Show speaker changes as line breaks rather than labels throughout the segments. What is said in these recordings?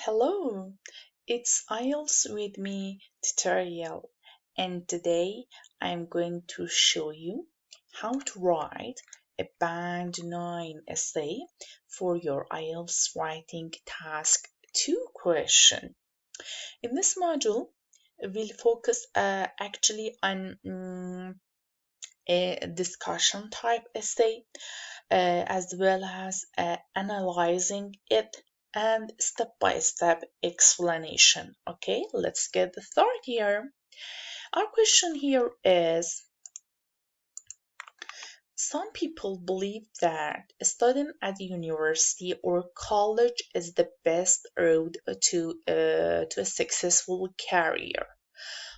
Hello, it's IELTS with me tutorial, and today I'm going to show you how to write a Band 9 essay for your IELTS writing task 2 question. In this module, we'll focus actually on a discussion type essay as well as analyzing it and step-by-step explanation. Okay, let's get started here. Our question here is, some people believe that studying at university or college is the best road to a successful career,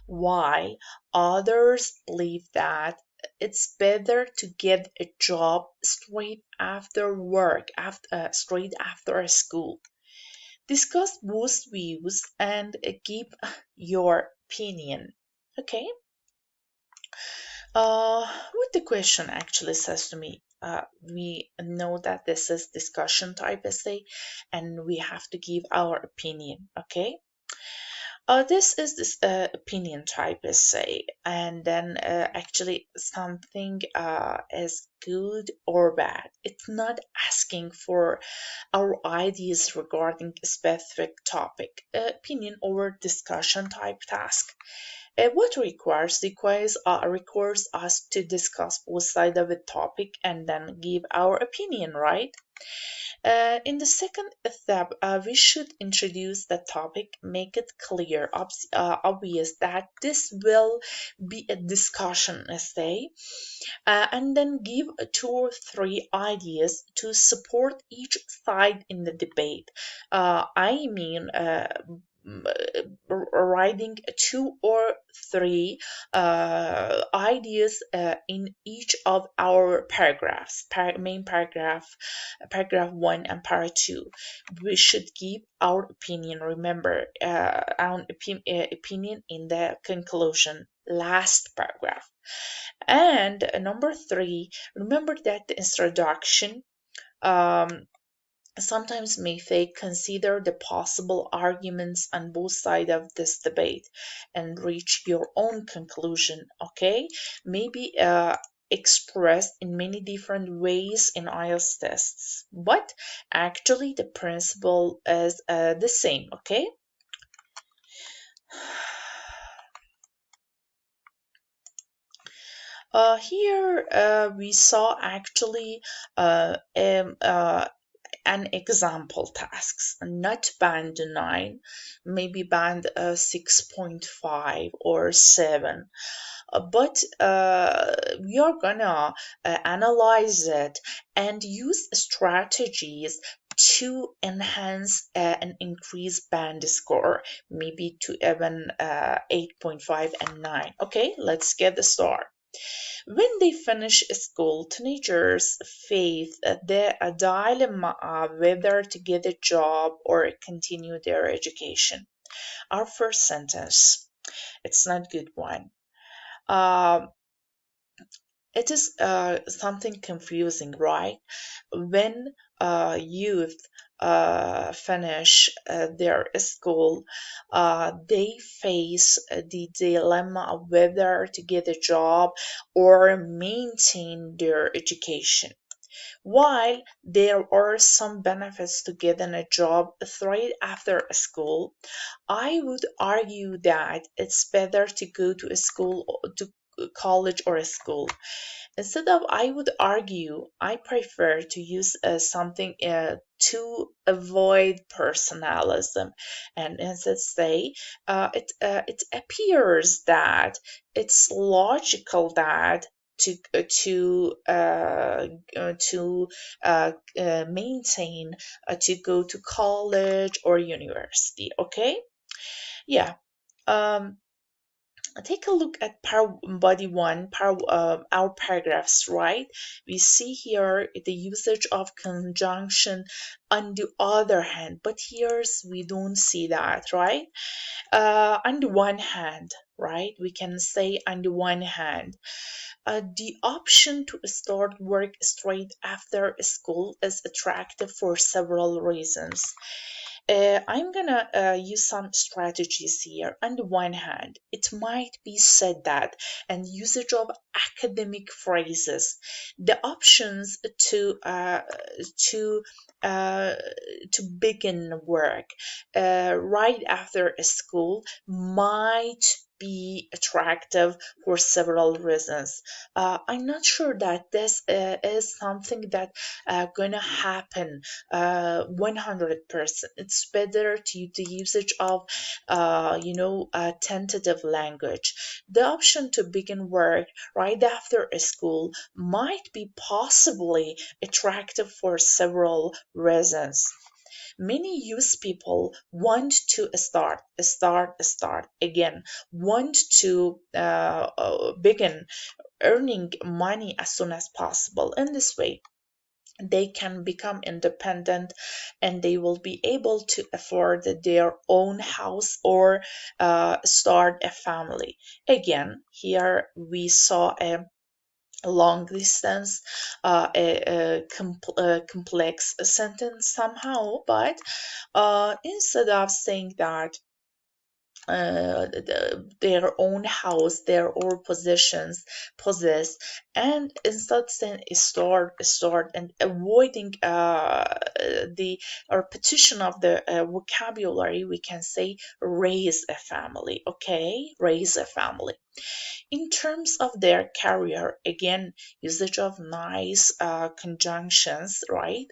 while others believe that it's better to get a job straight after work, straight after school. Discuss both views and give your opinion. Okay? What the question actually says to me, we know that this is discussion type essay and we have to give our opinion. Okay? This is this opinion type essay, and then actually something is good or bad. It's not asking for our ideas regarding a specific topic, opinion or discussion type task. What requires us to discuss both sides of a topic and then give our opinion, right? In the second step, we should introduce the topic, make it clear, obvious that this will be a discussion essay, and then give two or three ideas to support each side in the debate. I mean, writing two or three ideas in each of our paragraphs, main paragraph 1 and paragraph 2. We should give our opinion, remember, our opinion in the conclusion, last paragraph. And number 3, remember that the introduction um, sometimes may they consider the possible arguments on both sides of this debate and reach your own conclusion. Okay, maybe expressed in many different ways in IELTS tests, but actually the principle is the same. Okay. Here we saw actually an example tasks, not band 9, maybe band 6.5 or 7. But we are gonna analyze it and use strategies to enhance and increase band score, maybe to even 8.5 and 9. Okay, let's get the start. When they finish school, teenagers face the dilemma of whether to get a job or continue their education. Our first sentence, it's not good one. Um, it is something confusing, right? When youth finish their school, they face the dilemma of whether to get a job or maintain their education. While there are some benefits to getting a job straight after school, I would argue that it's better to go to a school, to college or a school. Instead of, I would argue, I prefer to use something to avoid personalism, and instead say it appears that it's logical that to maintain to go to college or university. Okay, yeah. Um, Take a look at body one, our paragraphs, right? We see here the usage of conjunction on the other hand, but here's we don't see that, right? On the one hand, right? We can say on the one hand, the option to start work straight after school is attractive for several reasons. I'm gonna use some strategies here. On the one hand, it might be said that and usage of academic phrases, the options to uh, to begin work right after school might be attractive for several reasons. I'm not sure that this is something that gonna happen 100%. It's better to use the usage of tentative language. The option to begin work right after school might be possibly attractive for several reasons. Many youth people want to start again, want to begin earning money as soon as possible. In this way, they can become independent and they will be able to afford their own house or start a family. Again, here we saw a long distance, a complex sentence somehow, but instead of saying that their own house, their own possess, and instead saying start and avoiding the repetition of the vocabulary, we can say raise a family. Okay, raise a family. In terms of their career, again, usage of nice conjunctions, right?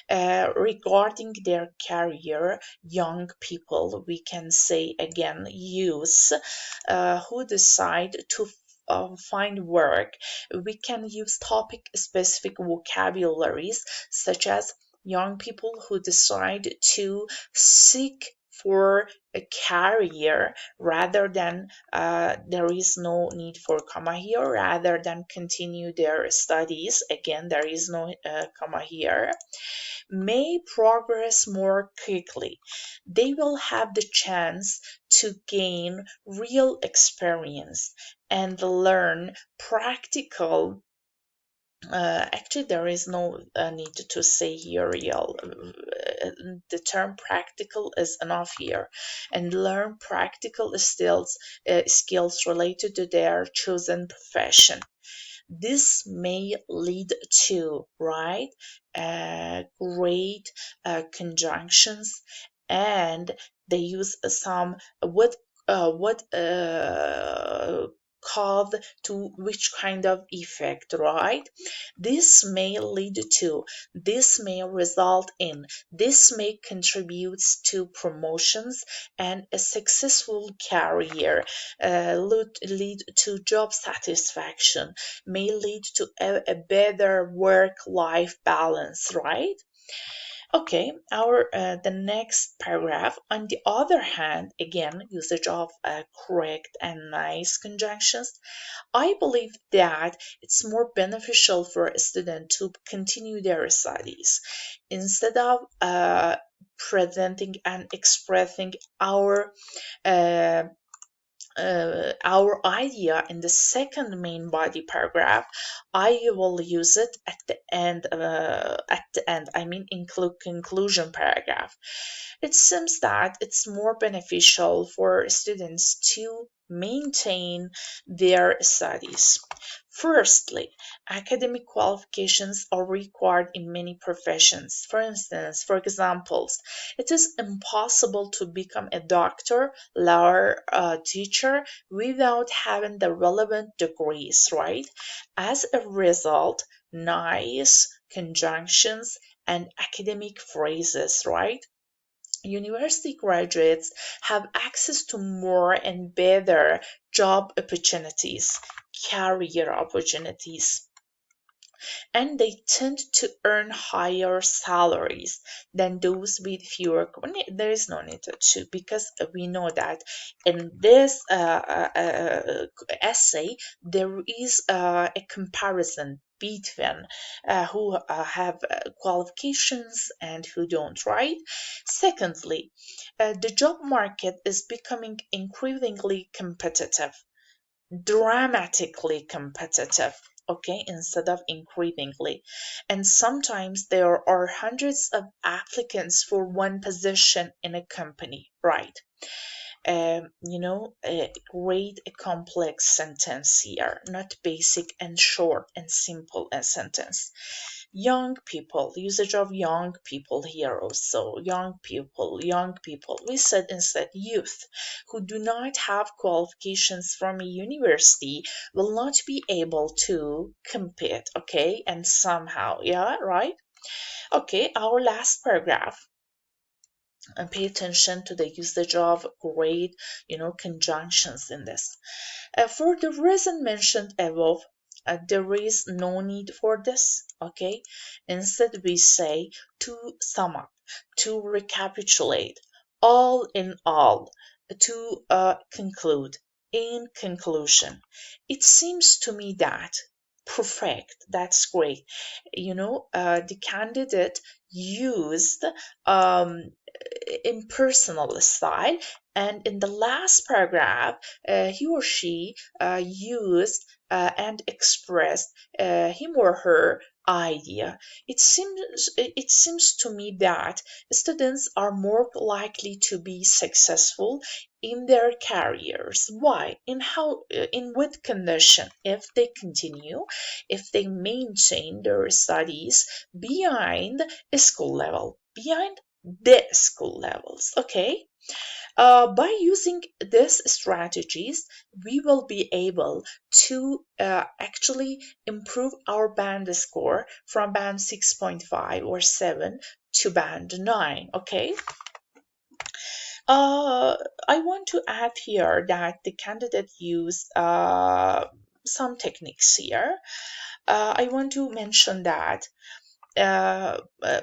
Regarding their career, young people, we can say again, youth who decide to find work. We can use topic specific vocabularies such as young people who decide to seek for a career rather than there is no need for comma here, rather than continue their studies. Again, there is no comma here, may progress more quickly. They will have the chance to gain real experience and learn practical. Actually, there is no need to say here real. The term practical is enough here, and learn practical skills related to their chosen profession. This may lead to, right, great conjunctions, and they use some what called to which kind of effect, right? This may lead to, this may result in, this may contribute to promotions and a successful career, lead to job satisfaction, may lead to a better work-life balance, right? Okay, our the next paragraph. On the other hand, again, usage of correct and nice conjunctions. I believe that it's more beneficial for a student to continue their studies instead of presenting and expressing uh, our idea in the second main body paragraph. I will use it at the end. I mean, include conclusion paragraph. It seems that it's more beneficial for students to maintain their studies. Firstly, academic qualifications are required in many professions. For instance, for examples, it is impossible to become a doctor, lawyer, teacher without having the relevant degrees, right? As a result, nice conjunctions and academic phrases, right? University graduates have access to more and better job opportunities, career opportunities, and they tend to earn higher salaries than those with fewer. There is no need to, because we know that in this essay there is a comparison between who have qualifications and who don't, right? Secondly, the job market is becoming increasingly competitive, dramatically competitive. okay, instead of increasingly. And sometimes there are hundreds of applicants for one position in a company, right? A great a complex sentence here, not basic and short and simple a sentence. Young people, usage of young people here also. Young people. We said instead youth who do not have qualifications from a university will not be able to compete, okay? And somehow, yeah, right? Okay, our last paragraph, and pay attention to the usage of great, conjunctions in this. For the reason mentioned above, there is no need for this, okay? Instead, we say to sum up, to recapitulate, all in all, to conclude. In conclusion, it seems to me that perfect, that's great. The candidate used impersonal style, and in the last paragraph, he or she used and expressed him or her idea. It seems to me that students are more likely to be successful in their careers. Why? In what condition? If they continue, if they maintain their studies behind school level, behind the school levels, okay? By using these strategies, we will be able to actually improve our band score from band 6.5 or 7 to band 9, okay? uh, I want to add here that the candidate used some techniques here. I want to mention that uh, uh,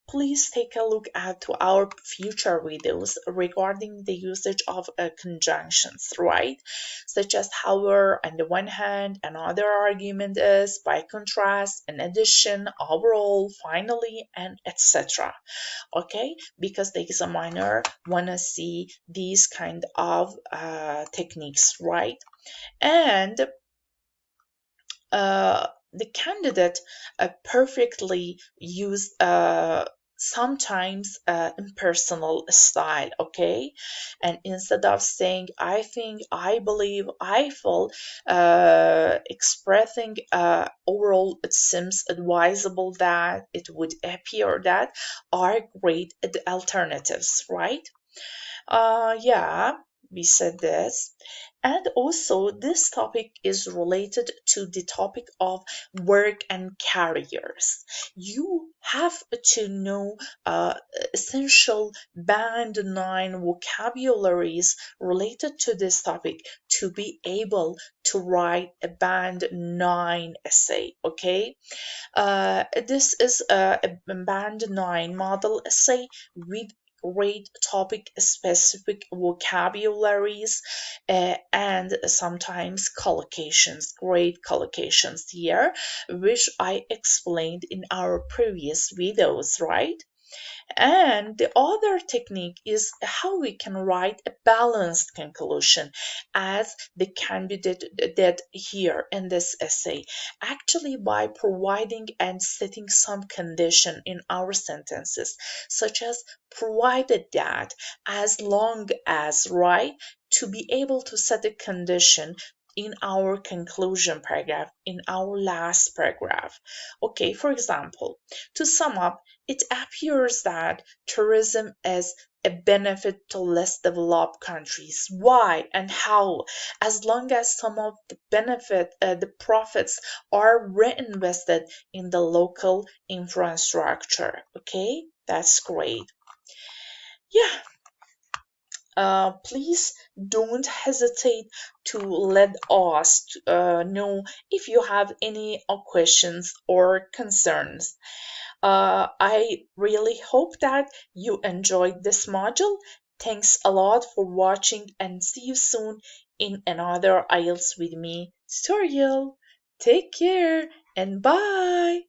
please take a look at our future videos regarding the usage of conjunctions, right? Such as however, on the one hand, another argument is, by contrast, in addition, overall, finally, and etc. Okay, because the examiner wanna see these kind of techniques, right? And the candidate perfectly use sometimes impersonal style, okay? And instead of saying I think, I believe, I feel, expressing overall, it seems advisable that, it would appear that, are great alternatives, right? Yeah, we said this. And also, this topic is related to the topic of work and careers. You have to know essential band 9 vocabularies related to this topic to be able to write a band 9 essay, okay? This is a band 9 model essay with great topic specific vocabularies and sometimes collocations, great collocations here, which I explained in our previous videos, right? And the other technique is how we can write a balanced conclusion, as the candidate did here in this essay, actually by providing and setting some condition in our sentences, such as provided that, as long as, right? To be able to set a condition in our conclusion paragraph, in our last paragraph. Okay, for example, to sum up, it appears that tourism is a benefit to less developed countries. Why and how? As long as some of the profits are reinvested in the local infrastructure. Okay, that's great. Yeah, please don't hesitate to let us know if you have any questions or concerns. I really hope that you enjoyed this module. Thanks a lot for watching, and see you soon in another IELTS with me tutorial. Take care and bye.